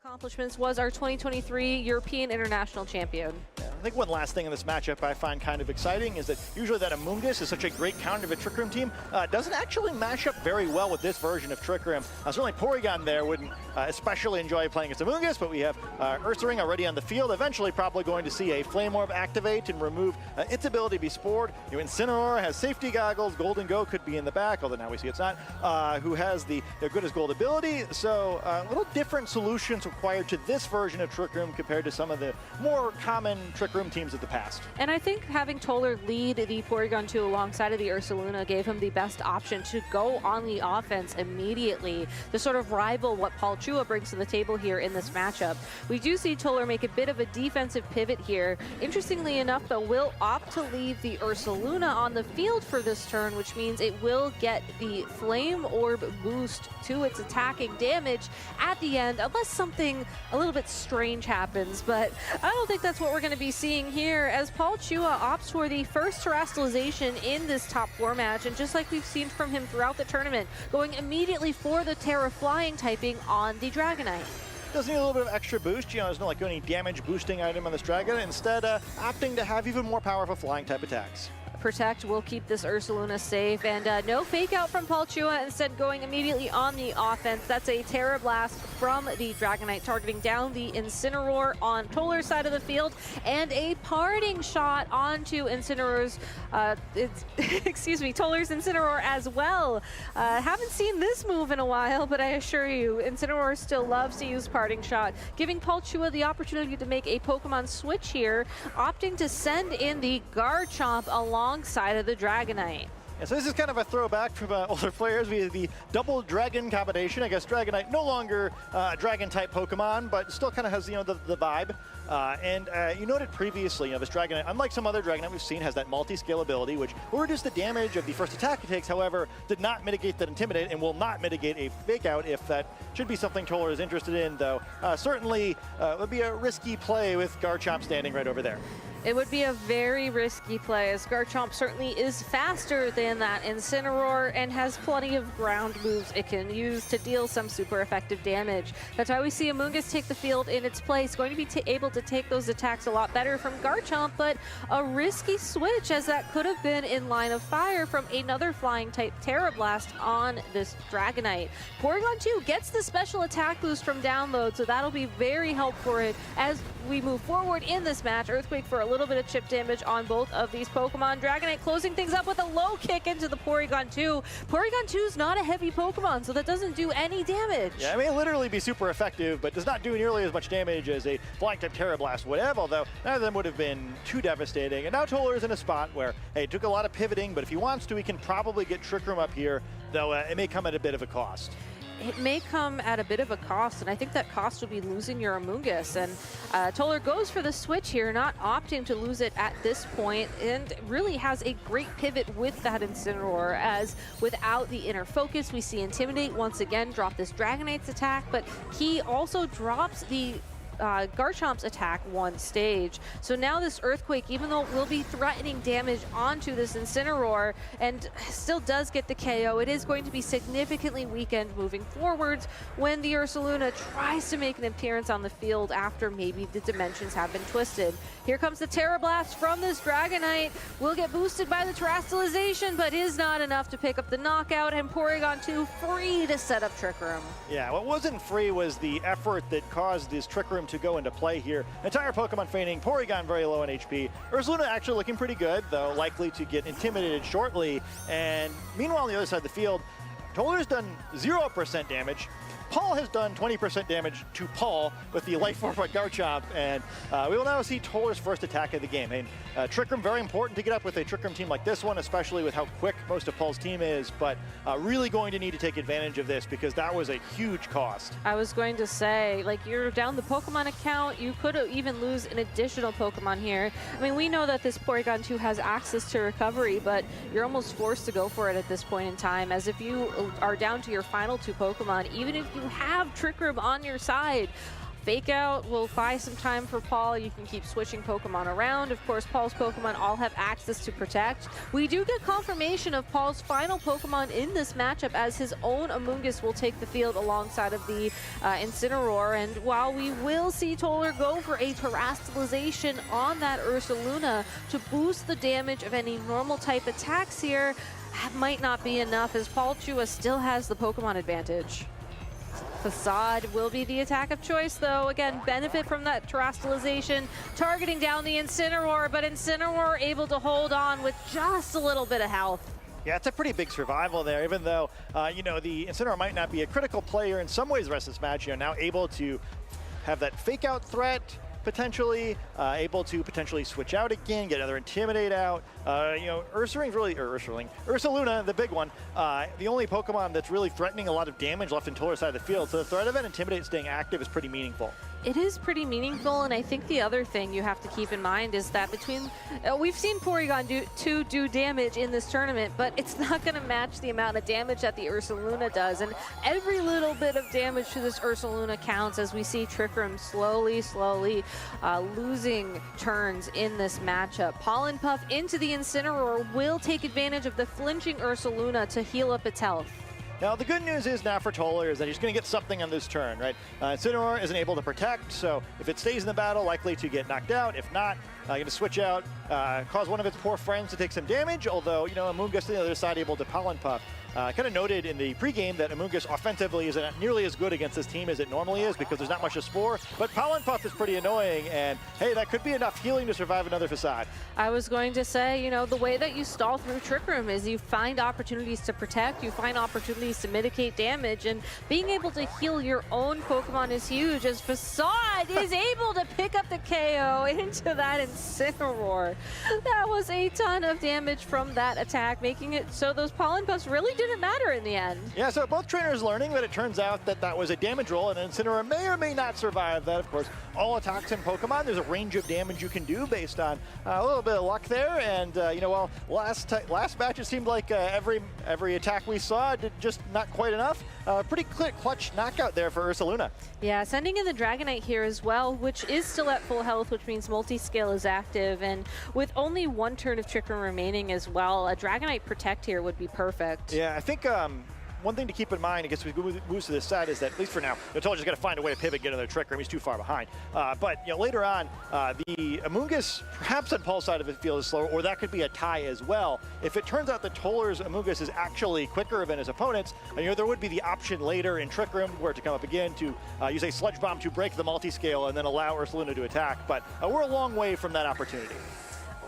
accomplishments was our 2023 European International Champion. Yeah, I think one last thing in this matchup I find kind of exciting is that usually that Amoonguss is such a great counter to a Trick Room team. Doesn't actually mash up very well with this version of Trick Room. Certainly Porygon there wouldn't especially enjoy playing against Amoonguss, but we have Ursaring already on the field. Eventually probably going to see a Flame Orb activate and remove its ability to be spored. Incineroar has safety goggles. Golden Go could be in the back, although now we see it's not. Who has the good as gold ability. So a little different solutions required to this version of Trick Room compared to some of the more common Trick Room teams of the past. And I think having Toler lead the Porygon 2 alongside of the Ursaluna gave him the best option to go on the offense immediately to sort of rival what Paul Chua brings to the table here in this matchup. We do see Toler make a bit of a defensive pivot here. Interestingly enough, though, will opt to leave the Ursaluna on the field for this turn, which means it will get the Flame Orb boost to its attacking damage at the end, unless something a little bit strange happens. But I don't think that's what we're going to be seeing here, as Paul Chua opts for the first terrestrialization in this top 4 match, and just like we've seen from him throughout the tournament, going immediately for the Terra Flying typing on the Dragonite. Does need a little bit of extra boost. There's no any damage boosting item on this Dragon. Instead, opting to have even more powerful flying type attacks. Protect will keep this Ursaluna safe, and no fake out from Paul Chua, instead going immediately on the offense. That's a Terra Blast from the Dragonite, targeting down the Incineroar on Toler's side of the field, and a parting shot onto Incineroar's, Toler's Incineroar as well. Haven't seen this move in a while, but I assure you, Incineroar still loves to use parting shot, giving Paul Chua the opportunity to make a Pokemon switch here, opting to send in the Garchomp alongside of the Dragonite. And so this is kind of a throwback from older players. We have the double dragon combination. I guess Dragonite no longer a dragon type Pokemon, but still kind of has the vibe. You noted previously, this Dragonite, unlike some other Dragonite we've seen, has that multi-scale ability, which will reduce the damage of the first attack it takes. However, did not mitigate that Intimidate and will not mitigate a fake out if that should be something Toler is interested in, though. Certainly would be a risky play with Garchomp standing right over there. It would be a very risky play, as Garchomp certainly is faster than that Incineroar and has plenty of ground moves it can use to deal some super effective damage. That's why we see Amoonguss take the field in its place, going to be able to take those attacks a lot better from Garchomp, but a risky switch, as that could have been in line of fire from another flying type Terra Blast on this Dragonite. Porygon 2 gets the special attack boost from download, so that'll be very helpful for it as we move forward in this match. Earthquake for a little bit of chip damage on both of these Pokemon. Dragonite closing things up with a low kick into the Porygon 2. Porygon 2 is not a heavy Pokemon, so that doesn't do any damage. Yeah, it may literally be super effective, but does not do nearly as much damage as a flying type Terra Blast would have, although none of them would have been too devastating. And now Toler is in a spot where, hey, it took a lot of pivoting, but if he wants to, he can probably get Trick Room up here, though it may come at a bit of a cost. It may come at a bit of a cost, and I think that cost would be losing your Amoonguss. And Toler goes for the switch here, not opting to lose it at this point, and really has a great pivot with that Incineroar, as without the inner focus, we see Intimidate once again drop this Dragonite's attack, but he also drops the Garchomp's attack one stage. So now this Earthquake, even though it will be threatening damage onto this Incineroar and still does get the KO, it is going to be significantly weakened moving forwards when the Ursaluna tries to make an appearance on the field after maybe the dimensions have been twisted. Here comes the Terra Blast from this Dragonite. Will get boosted by the Terrestrialization, but is not enough to pick up the knockout, and Porygon 2 free to set up Trick Room. Yeah, what wasn't free was the effort that caused this Trick Room to go into play here. Entire Pokemon fainting, Porygon very low in HP. Ursaluna actually looking pretty good, though likely to get intimidated shortly. And meanwhile, on the other side of the field, Toler's done 0% damage. Paul has done 20% damage to Paul with the Life Orb by Garchomp, and we will now see Toler's first attack of the game. And Trick Room, very important to get up with a Trick Room team like this one, especially with how quick most of Paul's team is, but really going to need to take advantage of this because that was a huge cost. I was going to say, like, you're down the Pokemon account, you could even lose an additional Pokemon here. I mean, we know that this Porygon 2 has access to recovery, but you're almost forced to go for it at this point in time, as if you are down to your final 2 Pokemon, even if you have Trick Room on your side, Fake out will buy some time for Paul. You can keep switching Pokemon around. Of course, Paul's Pokemon all have access to protect. We do get confirmation of Paul's final Pokemon in this matchup, as his own Amoonguss will take the field alongside of the Incineroar. And while we will see Toler go for a Terastallization on that Ursaluna to boost the damage of any normal type attacks here, that might not be enough, as Paul Chua still has the Pokemon advantage. Facade will be the attack of choice, though. Again, benefit from that Terastallization, targeting down the Incineroar, but Incineroar able to hold on with just a little bit of health. Yeah, it's a pretty big survival there, even though, you know, the Incineroar might not be a critical player in some ways the rest of this match. You know, now able to have that fake out threat, potentially able to potentially switch out again, get another Intimidate out. You know, Ursaluna, the big one, the only Pokemon that's really threatening a lot of damage left in Toler's side of the field. So the threat of an Intimidate staying active is pretty meaningful. It is pretty meaningful, and I think the other thing you have to keep in mind is that between, we've seen Porygon do damage in this tournament, but it's not going to match the amount of damage that the Ursaluna does, and every little bit of damage to this Ursaluna counts, as we see Trick Room slowly losing turns in this matchup. Pollen Puff into the Incineroar will take advantage of the flinching Ursaluna to heal up its health. Now, the good news is now for Toler is that he's going to get something on this turn, right? Incineroar isn't able to protect, so if it stays in the battle, likely to get knocked out. If not, going to switch out, cause one of its poor friends to take some damage, although, you know, Amoonguss on the other side able to Pollen Puff. Kind of noted in the pregame that Amoonguss offensively isn't nearly as good against this team as it normally is because there's not much to Spore, but Pollen Puff is pretty annoying, and hey, that could be enough healing to survive another Facade. I was going to say, you know, the way that you stall through Trick Room is you find opportunities to protect, you find opportunities to mitigate damage, and being able to heal your own Pokemon is huge, as Facade is able to pick up the KO into that Incineroar. That was a ton of damage from that attack, making it so those Pollen Puffs really didn't matter in the end. Yeah, so both trainers learning that it turns out that that was a damage roll, and Incineroar may or may not survive that. Of course, all attacks in Pokemon, there's a range of damage you can do based on a little bit of luck there. And you know, well, last match it seemed like every attack we saw did just not quite enough. Pretty clutch knockout there for Ursaluna. Yeah, sending in the Dragonite here as well, which is still at full health, which means multi-scale is active, and with only one turn of Trick Room remaining as well, a Dragonite Protect here would be perfect. Yeah, I think one thing to keep in mind, I guess we moves to this side, is that at least for now, Toler's got to find a way to pivot, get another Trick Room. He's too far behind. But you know, later on, the Amoonguss, perhaps on Paul's side of the field, is slower, or that could be a tie as well. If it turns out that Toler's Amoonguss is actually quicker than his opponent's, you know, there would be the option later in Trick Room where to come up again to use a Sludge Bomb to break the multi-scale and then allow Ursaluna to attack. But we're a long way from that opportunity.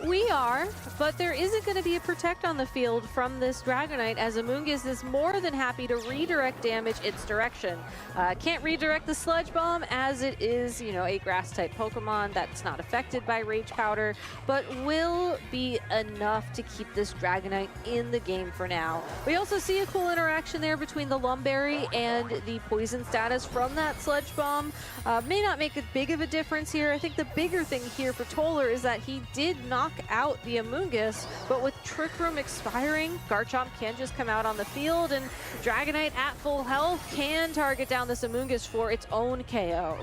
We are, but there isn't going to be a Protect on the field from this Dragonite, as Amoonguss is more than happy to redirect damage its direction. Can't redirect the Sludge Bomb, as it is, you know, a Grass-type Pokemon that's not affected by Rage Powder, but will be enough to keep this Dragonite in the game for now. We also see a cool interaction there between the Lumberry and the Poison status from that Sludge Bomb. May not make a big of a difference here. I think the bigger thing here for Toler is that he did knock out the Amoonguss, but with Trick Room expiring, Garchomp can just come out on the field, and Dragonite at full health can target down this Amoonguss for its own KO.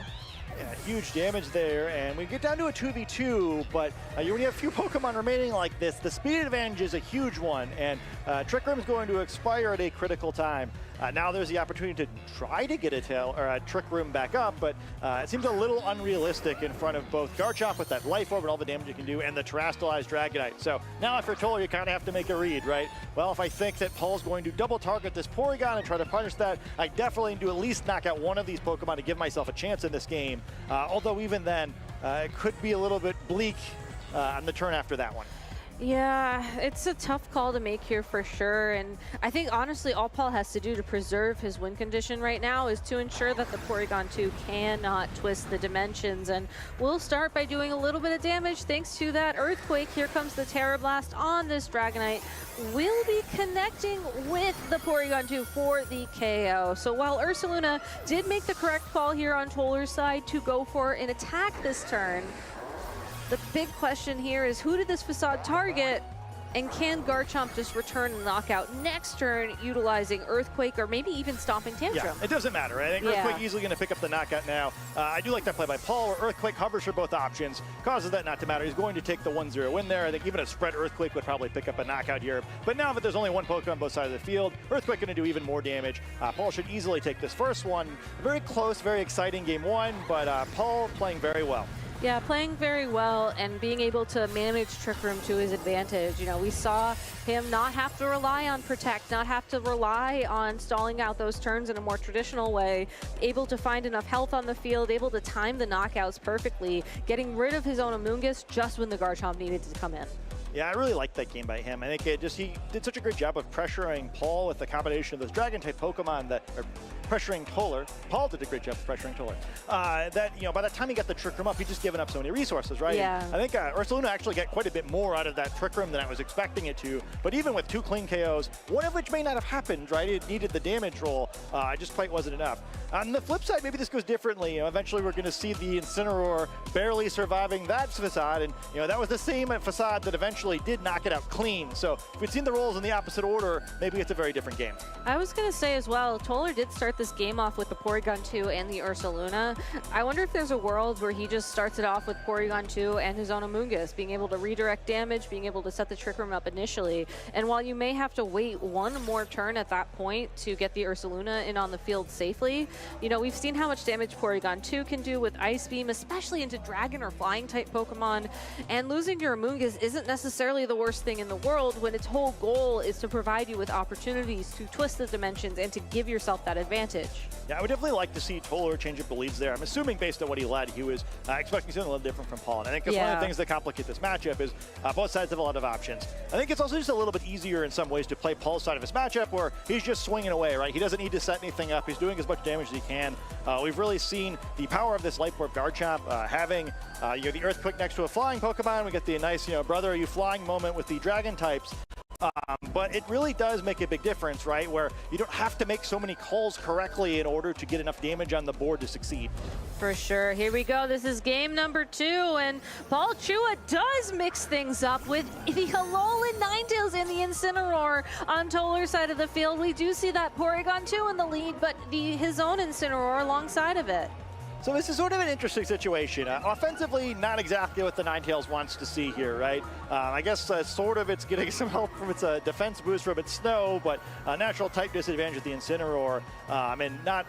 Yeah, huge damage there, and we get down to a 2v2, but when you have a few Pokemon remaining like this, the speed advantage is a huge one, and Trick Room is going to expire at a critical time. Now there's the opportunity to try to get a Trick Room back up, but it seems a little unrealistic in front of both Garchomp with that Life Orb and all the damage it can do, and the Terastallized Dragonite. So now if you're Toler, you kind of have to make a read, right? Well, if I think that Paul's going to double target this Porygon and try to punish that, I definitely need to at least knock out one of these Pokemon to give myself a chance in this game. Although even then, it could be a little bit bleak on the turn after that one. Yeah, it's a tough call to make here for sure, and I think honestly all Paul has to do to preserve his win condition right now is to ensure that the Porygon 2 cannot twist the dimensions, and we'll start by doing a little bit of damage thanks to that Earthquake. Here comes the Terra Blast on this Dragonite. Will be connecting with the Porygon 2 for the KO. So while Ursaluna did make the correct call here on Toler's side to go for an attack this turn, the big question here is, who did this Facade target? And can Garchomp just return the knockout next turn utilizing Earthquake or maybe even Stomping Tantrum? Yeah, it doesn't matter. I think Earthquake easily going to pick up the knockout now. I do like that play by Paul, where Earthquake hovers for both options, causes that not to matter. He's going to take the 1-0 win there. I think even a spread Earthquake would probably pick up a knockout here. But now that there's only one Pokemon on both sides of the field, Earthquake going to do even more damage. Paul should easily take this first one. Very close, very exciting game one, but Paul playing very well. Yeah, playing very well and being able to manage Trick Room to his advantage. You know, we saw him not have to rely on Protect, not have to rely on stalling out those turns in a more traditional way, able to find enough health on the field, able to time the knockouts perfectly, getting rid of his own Amoonguss just when the Garchomp needed to come in. Yeah, I really liked that game by him. I think he did such a great job of pressuring Paul with the combination of those Dragon-type Pokemon that are pressuring Toler. Paul did a great job of pressuring Toler. That, you know, by the time he got the Trick Room up, he just given up so many resources, right? Yeah. And I think Ursaluna actually got quite a bit more out of that Trick Room than I was expecting it to. But even with 2 clean KOs, one of which may not have happened, right? It needed the damage roll. Just quite wasn't enough. On the flip side, maybe this goes differently. You know, eventually we're going to see the Incineroar barely surviving that facade. And, you know, that was the same facade that eventually did knock it out clean. So if we'd seen the rolls in the opposite order, maybe it's a very different game. I was going to say as well, Toler did start this game off with the Porygon 2 and the Ursaluna. I wonder if there's a world where he just starts it off with Porygon 2 and his own Amoonguss, being able to redirect damage, being able to set the Trick Room up initially. And while you may have to wait one more turn at that point to get the Ursaluna in on the field safely, you know, we've seen how much damage Porygon 2 can do with Ice Beam, especially into Dragon or Flying type Pokemon. And losing your Amoonguss isn't necessarily the worst thing in the world when its whole goal is to provide you with opportunities to twist the dimensions and to give yourself that advantage. Yeah, I would definitely like to see Toler change up the leads there. I'm assuming based on what he led, he was expecting something a little different from Paul. And I think that's one of the things that complicate this matchup is both sides have a lot of options. I think it's also just a little bit easier in some ways to play Paul's side of his matchup where he's just swinging away, right? He doesn't need to set anything up. He's doing as much damage as he can. We've really seen the power of this Light Orb Garchomp having you know, the Earthquake next to a flying Pokemon. We get the nice, you know, brother, are you flying moment with the Dragon types. But it really does make a big difference, right? Where you don't have to make so many calls correctly in order to get enough damage on the board to succeed. For sure. Here we go. This is game number 2, and Paul Chua does mix things up with the Alolan Ninetales and the Incineroar on Toler's side of the field. We do see that Porygon 2 in the lead, but his own Incineroar alongside of it. So this is sort of an interesting situation. Offensively, not exactly what the Ninetales wants to see here, right? I guess sort of it's getting some help from its defense boost from its Snow, but natural type disadvantage with the Incineroar, and not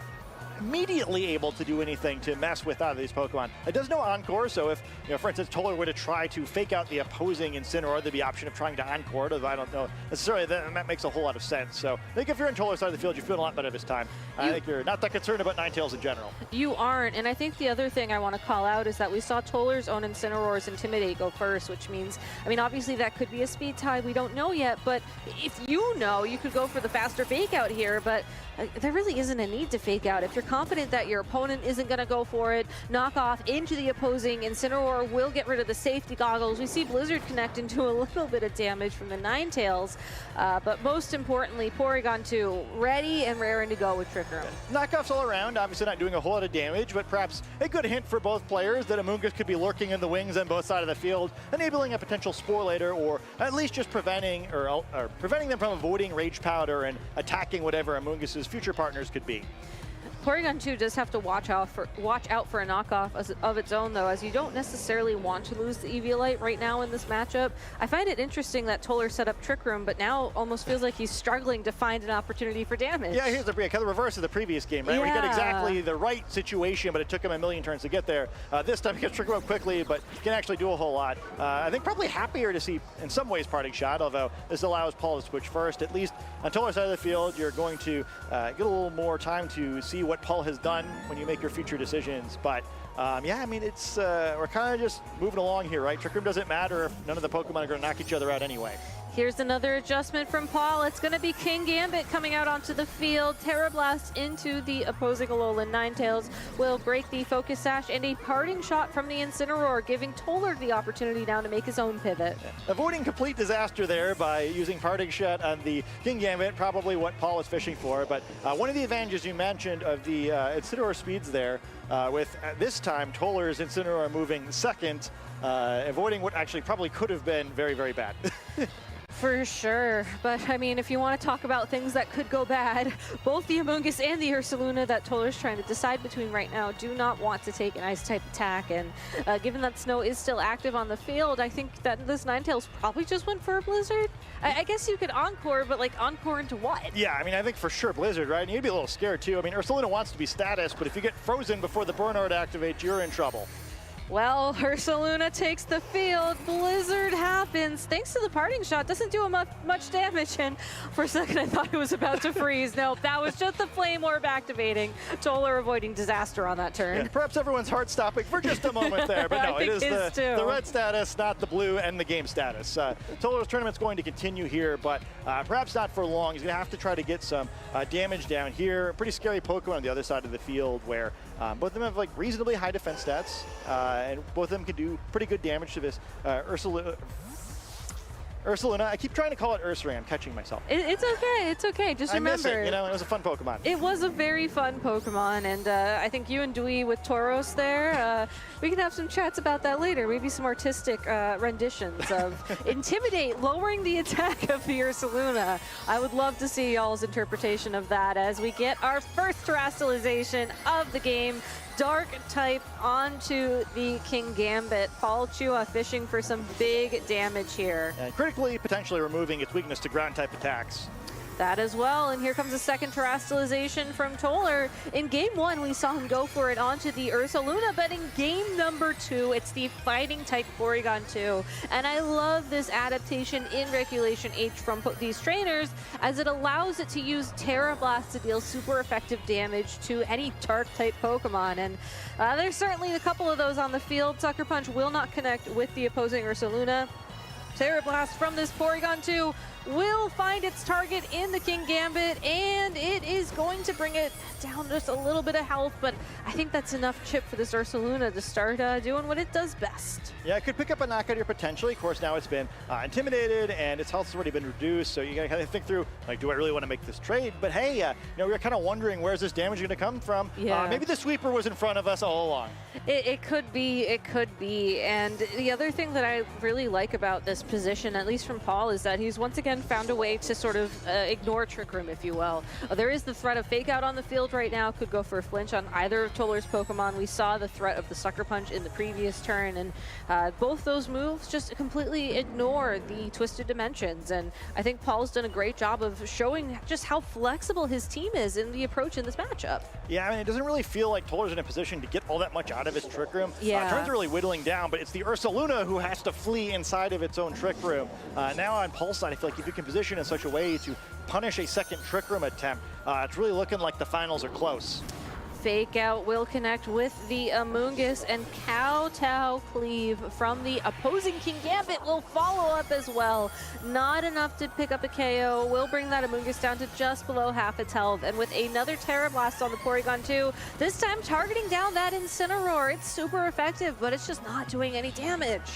immediately able to do anything to mess with either of these Pokemon. It does no Encore, so if, you know, for instance, Toler were to try to fake out the opposing Incineroar, there'd be the option of trying to Encore it. I don't know necessarily that makes a whole lot of sense. So I think if you're in Toler's side of the field, you're feeling a lot better this time. I think you're not that concerned about Ninetales in general. You aren't, and I think the other thing I want to call out is that we saw Toler's own Incineroar's Intimidate go first, which means, I mean, obviously that could be a speed tie. We don't know yet, but if you know, you could go for the faster fake out here, but there really isn't a need to fake out. If you're confident that your opponent isn't going to go for it, knock off into the opposing Incineroar will get rid of the safety goggles. We see Blizzard connect into a little bit of damage from the Ninetales, but most importantly, Porygon 2 ready and raring to go with Trick Room. Knockoffs all around, obviously not doing a whole lot of damage, but perhaps a good hint for both players that Amoonguss could be lurking in the wings on both sides of the field, enabling a potential Spore later, or at least just preventing them from avoiding Rage Powder and attacking whatever Amoonguss's future partners could be. Porygon 2 does have to watch out for a knockoff of its own, though, as you don't necessarily want to lose the Eviolite right now in this matchup. I find it interesting that Toler set up Trick Room, but now almost feels like he's struggling to find an opportunity for damage. Yeah, here's the kind of reverse of the previous game, right? Yeah. Where he got exactly the right situation, but it took him a million turns to get there. This time he gets Trick Room up quickly, but can actually do a whole lot. I think probably happier to see, in some ways, Parting Shot, although this allows Paul to switch first. At least on Toler's side of the field, you're going to get a little more time to see what Paul has done when you make your future decisions. But yeah, I mean, it's we're kind of just moving along here, right? Trick Room doesn't matter if none of the Pokemon are going to knock each other out anyway. Here's another adjustment from Paul. It's going to be King Gambit coming out onto the field. Terra Blast into the opposing Alolan Ninetales will break the Focus Sash, and a Parting Shot from the Incineroar, giving Toler the opportunity now to make his own pivot. Yeah. Avoiding complete disaster there by using Parting Shot on the King Gambit, probably what Paul was fishing for. But one of the advantages you mentioned of the Incineroar speeds there, with this time Toler's Incineroar moving second, avoiding what actually probably could have been very, very bad. For sure, but I mean, if you want to talk about things that could go bad, both the Amoonguss and the Ursaluna that Toler's trying to decide between right now do not want to take an ice-type attack, and given that Snow is still active on the field, I think that this Ninetales probably just went for a Blizzard. I guess you could Encore, but like Encore into what? Yeah, I mean, I think for sure Blizzard, right? And you'd be a little scared too. I mean, Ursaluna wants to be status, but if you get frozen before the Bernard activates, you're in trouble. Well, Ursaluna takes the field. Blizzard happens. Thanks to the parting shot, doesn't do much damage. And for a second, I thought it was about to freeze. No, that was just the Flame Orb activating. Toler avoiding disaster on that turn. Yeah, perhaps everyone's heart stopping for just a moment there. But no, it is the red status, not the blue, and the game status. Toler's tournament's going to continue here, but perhaps not for long. He's going to have to try to get some damage down here. Pretty scary Pokemon on the other side of the field where both of them have like reasonably high defense stats. And both of them can do pretty good damage to this Ursaluna. I keep trying to call it Ursaring. I'm catching myself. It's okay. It's okay. Just remember. I miss it. You know, it was a fun Pokemon. It was a very fun Pokemon, and I think you and Dewey with Tauros there, we can have some chats about that later. Maybe some artistic renditions of Intimidate, lowering the attack of the Ursaluna. I would love to see y'all's interpretation of that as we get our first terrestrialization of the game. Dark type onto the King Gambit. Paul Chua fishing for some big damage here. And critically, potentially removing its weakness to ground type attacks. That as well, and here comes a second terrestrialization from Toler. In game one, we saw him go for it onto the Ursaluna, but in game number two, it's the fighting type Porygon 2. And I love this adaptation in Regulation H from these trainers, as it allows it to use Terra Blast to deal super effective damage to any dark type Pokemon. And there's certainly a couple of those on the field. Sucker Punch will not connect with the opposing Ursaluna. Terra Blast from this Porygon 2 will find its target in the King Gambit, and it is going to bring it down just a little bit of health, but I think that's enough chip for this Ursaluna to start doing what it does best. Yeah, it could pick up a knockout here potentially. Of course, now it's been intimidated, and its health's already been reduced, so you gotta kind of think through, like, do I really want to make this trade? But hey, you know, we're kind of wondering where's this damage going to come from. Yeah. Maybe the sweeper was in front of us all along. It could be, and the other thing that I really like about this position, at least from Paul, is that he's once again found a way to sort of ignore Trick Room, if you will. There is the threat of Fake Out on the field right now, could go for a flinch on either of Toler's Pokemon. We saw the threat of the Sucker Punch in the previous turn, and both those moves just completely ignore the Twisted Dimensions, and I think Paul's done a great job of showing just how flexible his team is in the approach in this matchup. Yeah, I mean, it doesn't really feel like Toler's in a position to get all that much out of his Trick Room. Yeah. Turns are really whittling down, but it's the Ursaluna who has to flee inside of its own Trick Room. Now on Paul's side, I feel like if you can position in such a way to punish a second Trick Room attempt, it's really looking like the finals are close. Fake Out will connect with the Amoonguss, and Kowtow Cleave from the opposing King Gambit will follow up as well. Not enough to pick up a KO. Will bring that Amoonguss down to just below half its health. And with another Terra Blast on the Porygon 2, this time targeting down that Incineroar. It's super effective, but it's just not doing any damage.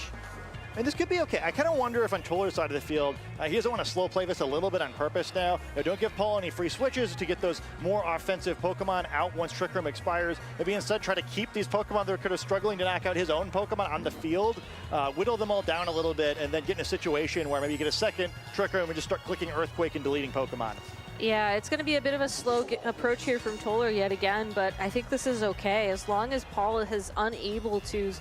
And this could be okay. I kind of wonder if on Toler's side of the field, he doesn't want to slow play this a little bit on purpose now. Don't give Paul any free switches to get those more offensive Pokemon out once Trick Room expires. Maybe instead try to keep these Pokemon that are kind of struggling to knock out his own Pokemon on the field, whittle them all down a little bit, and then get in a situation where maybe you get a second Trick Room and just start clicking Earthquake and deleting Pokemon. Yeah, it's going to be a bit of a slow approach here from Toler yet again, but I think this is okay. As long as Paul is unable to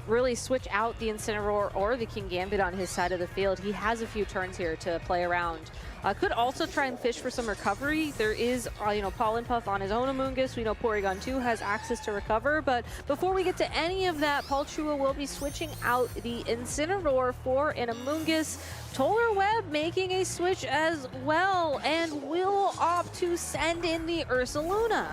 really switch out the Incineroar or the King Gambit on his side of the field, he has a few turns here to play around. Could also try and fish for some recovery. There is, Pollen Puff on his own Amoonguss. We know Porygon 2 has access to recover, but before we get to any of that, Paul Chua will be switching out the Incineroar for an Amoonguss. Toler Webb making a switch as well, and will opt to send in the Ursaluna.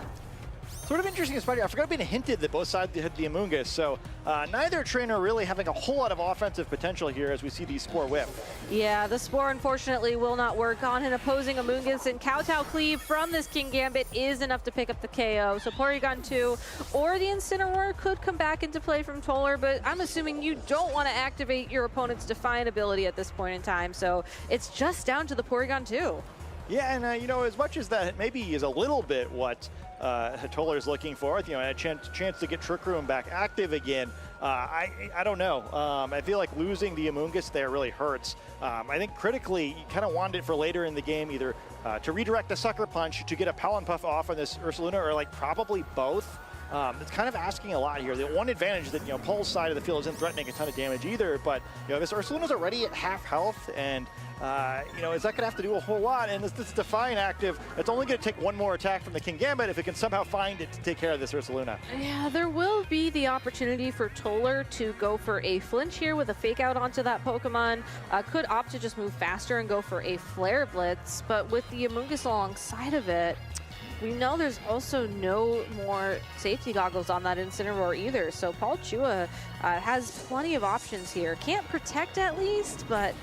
Sort of interesting spot here. I forgot being hinted that both sides had the Amoonguss, so neither trainer really having a whole lot of offensive potential here as we see the Spore Whip. Yeah, the Spore unfortunately will not work on an opposing Amoonguss, and Kowtow Cleave from this King Gambit is enough to pick up the KO. So Porygon 2 or the Incineroar could come back into play from Toler, but I'm assuming you don't want to activate your opponent's Defiant ability at this point in time, so it's just down to the Porygon 2. Yeah, and as much as that maybe is a little bit what Toler's looking for, you know, a chance to get Trick Room back active again. I don't know. I feel like losing the Amoonguss there really hurts. I think critically, you kind of wanted it for later in the game, either to redirect a Sucker Punch to get a Power Puff off on this Ursaluna, or like probably both. It's kind of asking a lot here. The one advantage that, you know, Paul's side of the field isn't threatening a ton of damage either, but, you know, this Ursaluna's already at half health, and, you know, is that going to have to do a whole lot? And this Defiant active, it's only going to take one more attack from the King Gambit if it can somehow find it to take care of this Ursaluna. Yeah, there will be the opportunity for Toler to go for a flinch here with a fake out onto that Pokemon. Could opt to just move faster and go for a Flare Blitz, but with the Amoonguss alongside of it, we know there's also no more safety goggles on that Incineroar either, so Paul Chua has plenty of options here. Can't protect at least, but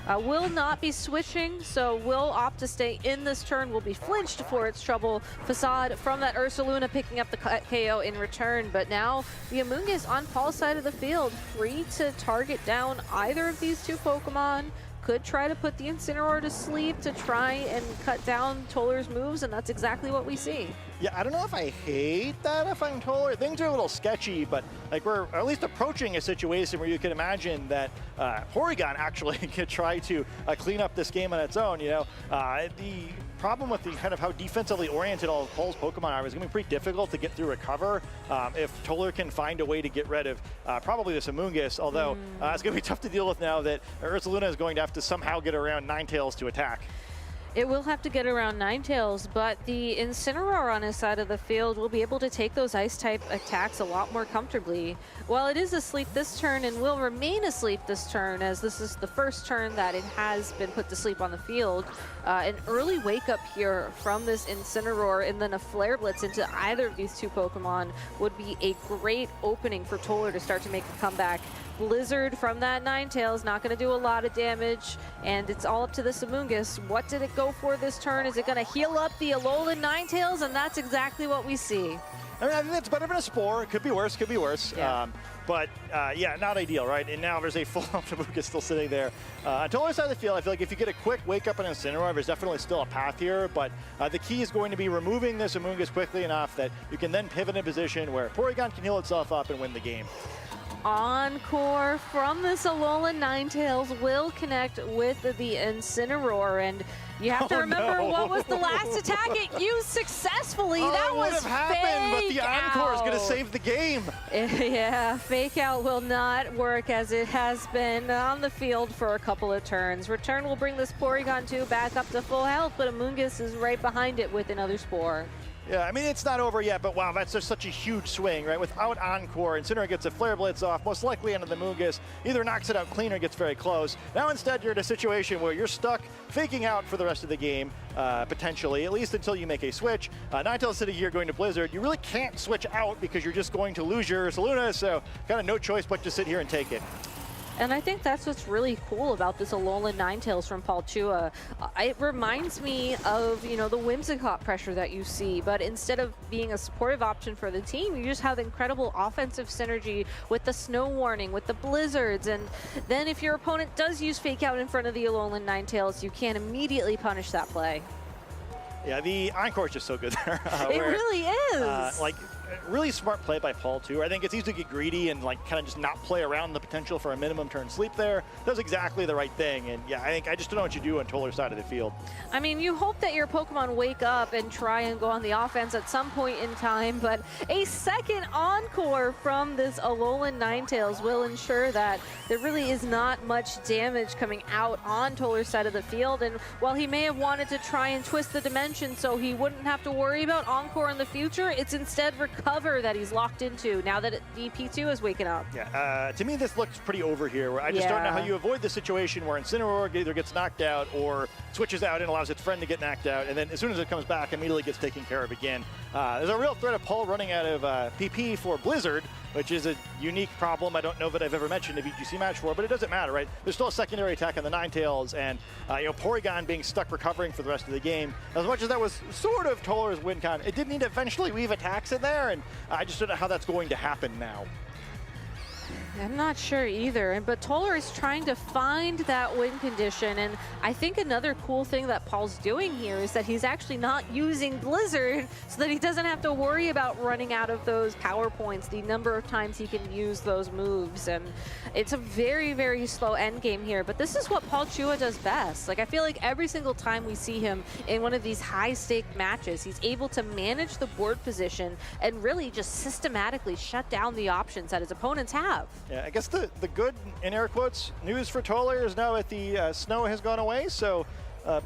will not be switching, so will opt to stay in this turn, will be flinched for its trouble. Facade from that Ursaluna picking up the KO in return, but now the Amoonguss on Paul's side of the field, free to target down either of these two Pokemon. Could try to put the Incineroar to sleep to try and cut down Toler's moves, and that's exactly what we see. Yeah, I don't know if I hate that if I'm Toler. Things are a little sketchy, but like we're at least approaching a situation where you could imagine that Porygon actually could try to clean up this game on its own. You know, the problem with the kind of how defensively oriented all of Paul's Pokemon are is going to be pretty difficult to get through recover if Toler can find a way to get rid of probably this Amoonguss, although it's going to be tough to deal with now that Ursaluna is going to have to somehow get around Ninetales to attack. It will have to get around Ninetales, but the Incineroar on his side of the field will be able to take those Ice-type attacks a lot more comfortably. While it is asleep this turn and will remain asleep this turn, as this is the first turn that it has been put to sleep on the field, an early wake-up here from this Incineroar and then a Flare Blitz into either of these two Pokemon would be a great opening for Toler to start to make a comeback. Blizzard from that Ninetales, not going to do a lot of damage, and it's all up to this Amoonguss. What did it go for this turn? Is it going to heal up the Alolan Ninetales? And that's exactly what we see. I mean, I think it's better than a Spore. It could be worse, could be worse. Yeah. But yeah, not ideal, right? And now there's a full Amoonguss still sitting there. On Toler's side of the field, I feel like if you get a quick wake up on Incineroar, there's definitely still a path here, but the key is going to be removing this Amoonguss quickly enough that you can then pivot in a position where Porygon can heal itself up and win the game. Encore from this Alolan Ninetales will connect with the Incineroar, and you have to remember what was the last attack it used successfully. That it was would have happened, but the Encore is going to save the game. Yeah, fake out will not work as it has been on the field for a couple of turns. Return will bring this Porygon 2 back up to full health, but Amoonguss is right behind it with another Spore. Yeah, I mean, it's not over yet, but wow, that's just such a huge swing, right? Without Encore, Incineroar gets a Flare Blitz off, most likely into the Amoonguss, either knocks it out clean or gets very close. Now instead, you're in a situation where you're stuck faking out for the rest of the game, potentially, at least until you make a switch. Ninetales sitting here going to Blizzard. You really can't switch out because you're just going to lose your Ursaluna, so kind of no choice but to sit here and take it. And I think that's what's really cool about this Alolan Ninetales from Paul Chua. It reminds me of, you know, the Whimsicott pressure that you see, but instead of being a supportive option for the team, you just have incredible offensive synergy with the Snow Warning, with the Blizzards, and then if your opponent does use Fake Out in front of the Alolan Ninetales, you can immediately punish that play. Yeah, the Encore is just so good there. It really is. Like, really smart play by Paul, too. I think it's easy to get greedy and, like, kind of just not play around the potential for a minimum turn sleep there. Does exactly the right thing. And, yeah, I just don't know what you do on Toler's side of the field. I mean, you hope that your Pokemon wake up and try and go on the offense at some point in time, but a second Encore from this Alolan Ninetales will ensure that there really is not much damage coming out on Toler's side of the field. And while he may have wanted to try and twist the dimension so he wouldn't have to worry about Encore in the future, it's instead recover that he's locked into now that the P2 is waking up. Yeah, to me this looks pretty over here. Where I just don't know how you avoid the situation where Incineroar either gets knocked out or switches out and allows its friend to get knocked out, and then as soon as it comes back, immediately gets taken care of again. There's a real threat of Paul running out of PP for Blizzard, which is a unique problem. I don't know that I've ever mentioned a VGC match for, but it doesn't matter, right? There's still a secondary attack on the Ninetales, and you know, Porygon being stuck recovering for the rest of the game. As much as that was sort of Toler's win con, it did need to eventually weave attacks in there, and I just don't know how that's going to happen now. I'm not sure either, but Toler is trying to find that win condition, and I think another cool thing that Paul's doing here is that he's actually not using Blizzard so that he doesn't have to worry about running out of those power points, the number of times he can use those moves, and it's a very, very slow end game here, but this is what Paul Chua does best. Like, I feel like every single time we see him in one of these high-stake matches, he's able to manage the board position and really just systematically shut down the options that his opponents have. Yeah, I guess the good, in air quotes, news for Toler is now that the snow has gone away, so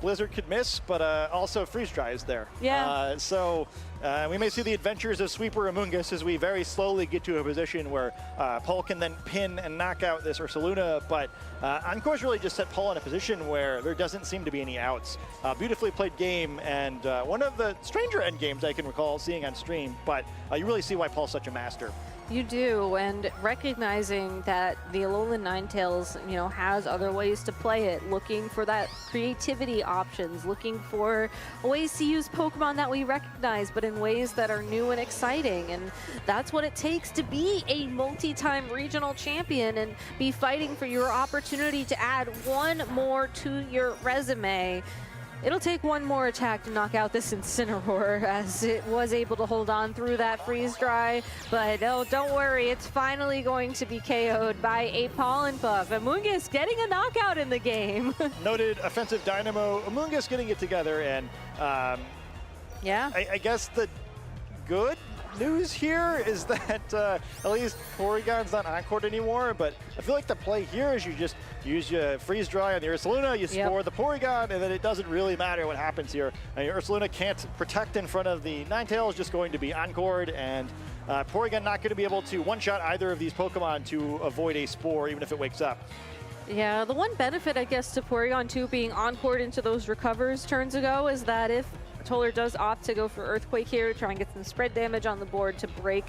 Blizzard could miss, but also freeze dry is there. Yeah. So we may see the adventures of Sweeper Amoongus as we very slowly get to a position where Paul can then pin and knock out this Ursaluna, but Encore's really just set Paul in a position where there doesn't seem to be any outs. Beautifully played game, and one of the stranger end games I can recall seeing on stream, but you really see why Paul's such a master. You do, and recognizing that the Alolan Ninetales, you know, has other ways to play it, looking for that creativity options, looking for ways to use Pokemon that we recognize, but in ways that are new and exciting, and that's what it takes to be a multi-time regional champion and be fighting for your opportunity to add one more to your resume. It'll take one more attack to knock out this Incineroar, as it was able to hold on through that freeze dry. But oh, don't worry, it's finally going to be KO'd by a Pollen Puff. Amoongus getting a knockout in the game. Noted offensive dynamo, Amoongus getting it together, and yeah. I guess the good news here is that at least Porygon's not Encored anymore, but I feel like the play here is you just use your freeze dry on the Ursaluna, you spore the Porygon, and then it doesn't really matter what happens here. Your Ursaluna can't protect in front of the Ninetales, just going to be Encored, and Porygon not going to be able to one-shot either of these Pokemon to avoid a spore, even if it wakes up. Yeah, the one benefit, I guess, to Porygon 2 being Encored into those recovers turns ago is that if Toler does opt to go for Earthquake here, try and get some spread damage on the board to break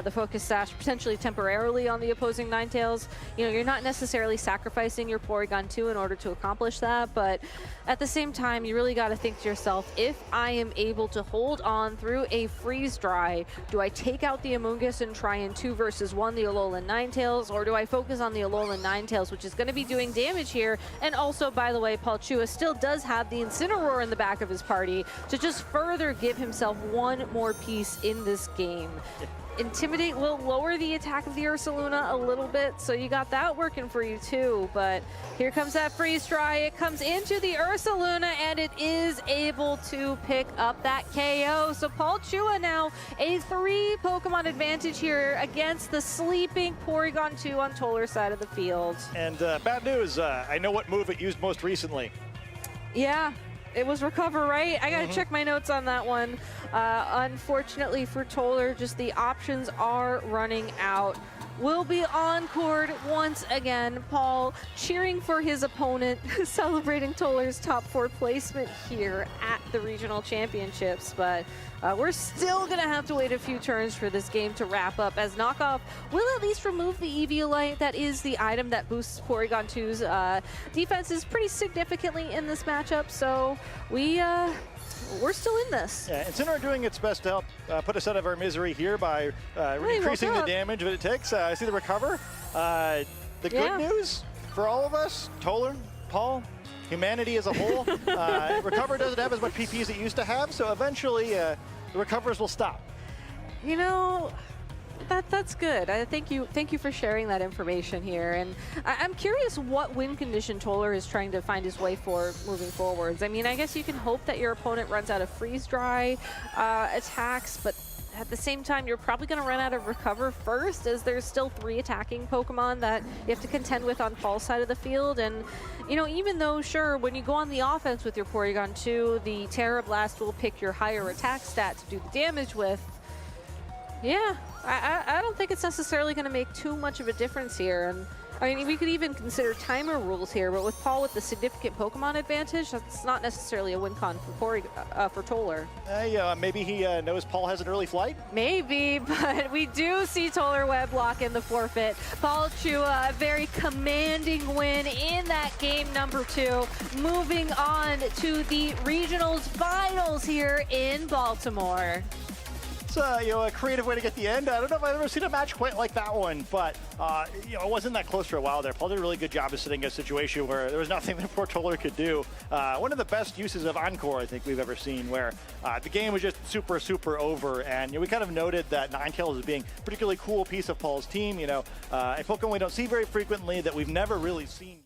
the Focus Sash potentially temporarily on the opposing Ninetales. You know, you're not necessarily sacrificing your Porygon 2 in order to accomplish that, but at the same time, you really got to think to yourself, if I am able to hold on through a freeze dry, do I take out the Amoongus and try and 2 versus 1 the Alolan Ninetales, or do I focus on the Alolan Ninetales, which is going to be doing damage here? And also, by the way, Paul Chua still does have the Incineroar in the back of his party to just further give himself one more piece in this game. Intimidate will lower the attack of the Ursaluna a little bit, so you got that working for you too, but here comes that freeze dry. It comes into the Ursaluna, and it is able to pick up that KO. So Paul Chua now a 3 Pokemon advantage here against the sleeping Porygon 2 on Toler's side of the field. And bad news, I know what move it used most recently. Yeah. It was Recover, right? I gotta check my notes on that one. Unfortunately for Toler, just the options are running out. Will be Encored once again. Paul cheering for his opponent, celebrating Toler's top 4 placement here at the regional championships, but we're still gonna have to wait a few turns for this game to wrap up, as Knockoff will at least remove the Eviolite. That is the item that boosts Porygon 2's defenses pretty significantly in this matchup, so we're still in this. Yeah, Incineroar doing its best to help put us out of our misery here by increasing the damage that it takes. I see the Recover. The good news for all of us, Toler, Paul, humanity as a whole, Recover doesn't have as much PP as it used to have, so eventually the Recovers will stop. You know, that's good. Thank you for sharing that information here. And I'm curious what win condition Toler is trying to find his way for moving forwards. I mean, I guess you can hope that your opponent runs out of freeze dry attacks, but at the same time, you're probably going to run out of Recover first, as there's still 3 attacking Pokemon that you have to contend with on Paul's side of the field. And, you know, even though, sure, when you go on the offense with your Porygon 2, the Terra Blast will pick your higher attack stat to do the damage with. Yeah, I don't think it's necessarily going to make too much of a difference here. And I mean, we could even consider timer rules here, but with Paul with the significant Pokemon advantage, that's not necessarily a win con for Toler. Yeah, maybe he knows Paul has an early flight? Maybe, but we do see Toler Webb lock in the forfeit. Paul Chua, a very commanding win in that game number 2. Moving on to the regionals finals here in Baltimore. It's a creative way to get the end. I don't know if I've ever seen a match quite like that one, but it wasn't that close for a while there. Paul did a really good job of sitting in a situation where there was nothing that poor Toler could do. One of the best uses of Encore I think we've ever seen, where the game was just super, super over, and we kind of noted that Ninetales as being a particularly cool piece of Paul's team. A Pokemon we don't see very frequently that we've never really seen.